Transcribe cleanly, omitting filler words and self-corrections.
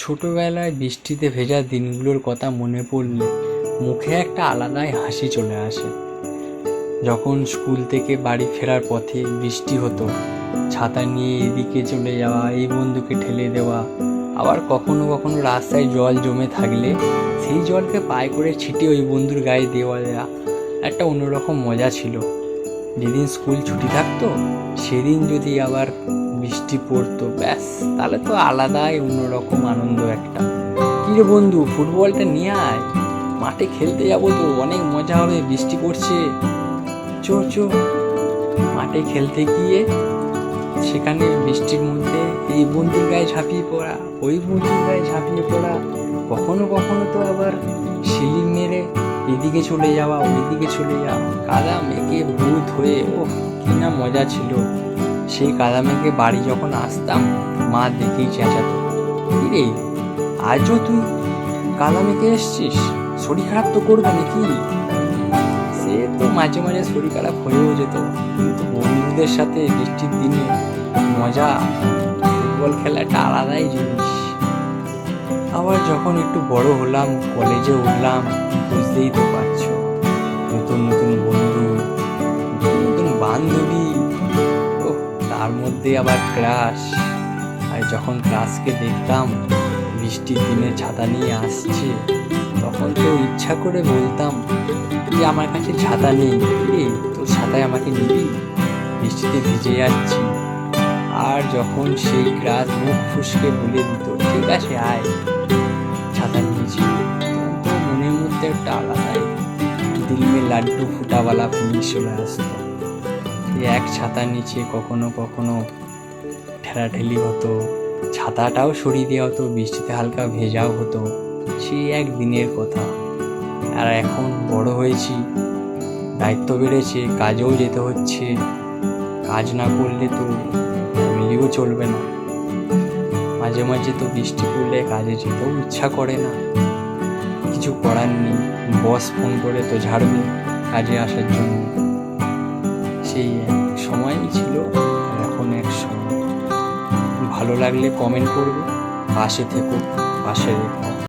ছোটবেলায় বৃষ্টিতে ভেজা দিনগুলোর কথা মনে পড়লে মুখে একটা আলাদাই হাসি চলে আসে। যখন স্কুল থেকে বাড়ি ফেরার পথে বৃষ্টি হতো, ছাতা নিয়ে এদিকে চলে যাওয়া, এই বন্ধুকে ঠেলে দেওয়া, আবার কখনো কখনো রাস্তায় জল জমে থাকলে সেই জলকে পায়ে করে ছিটিয়ে ওই বন্ধুর গায়ে দেওয়া একটা অন্যরকম মজা ছিল। যেদিন স্কুল ছুটি থাকতো সেদিন যদি আবার বৃষ্টি পড়তো, ব্যাস তাহলে তো আলাদাই অন্যরকম আনন্দ একটা। কিরে বন্ধু, ফুটবলটা নিয়ে আয়, মাঠে খেলতে যাবো তো, অনেক মজা হবে, বৃষ্টি পড়ছে, চো চো। মাঠে খেলতে গিয়ে সেখানে বৃষ্টির মধ্যে এই বন্ধুর গায়ে ঝাঁপিয়ে পড়া, ওই বন্ধুর গায়ে ঝাঁপিয়ে পড়া, কখনো কখনো তো আবার সিলি মেরে এদিকে চলে যাওয়া, ওইদিকে চলে যাওয়া, কাদা মেঘে ভূত হয়ে, ও কি না মজা ছিল। সেই কাদা মেঘে বাড়ি যখন আসতাম, মা দেখেই চেঁচাতো, কিরে আজও তুই কাদা মেঘে এসছিস, শরীর খারাপ তো করবে নাকি? সে তো মাঝে মাঝে শরীর খারাপ হয়েও যেত, কিন্তু বন্ধুদের সাথে বৃষ্টির দিনে মজা, ফুটবল খেলাটা আলাদাই জিনিস। আবার যখন একটু বড় হলাম, কলেজে উঠলাম, বুঝতেই তো পারছো, নতুন নতুন বন্ধু, নতুন বান্ধবী, ও তার মধ্যে আবার ক্রাশ। আর যখন ক্লাসকে দেখতাম বৃষ্টির দিনে ছাতা নিয়ে আসছে, তখন তো ইচ্ছা করে বলতাম যে আমার কাছে ছাতা নেই, রে তোর ছাতায় আমাকে নিবি, বৃষ্টিতে ভিজে যাচ্ছি। আর যখন সেই ক্লাস মুখ ফুসকে বলে দিত ঠিক আছে আয়, ছাতা নিয়েছি, তখন তো মনের মধ্যে একটা আলাদাই দিল মে লাড্ডু ফুটাওয়ালা ফিলিংস চলে আসতো। এক ছাতা নিচে কখনো কখনো ঠেলাঠেলি হতো, ছাতাটাও সরিয়ে দেওয়া হতো, বৃষ্টিতে হালকা ভেজাও হতো, সেই এক দিনের কথা। আর এখন বড় হয়েছি, দায়িত্ব বেড়েছে, কাজেও যেতে হচ্ছে, কাজ না করলে তো ফ্যামিলিও চলবে না। মাঝে মাঝে তো বৃষ্টি পড়লে কাজে যেতেও ইচ্ছা করে না, কিছু করার নেই, বস ফোন করে তো ঝাড়বে কাজে আসার জন্য। সেই এক সময়ই ছিল, আর এখন এক সময়। ভালো লাগলে কমেন্ট করবে, পাশে থেকো, পাশে রেখো।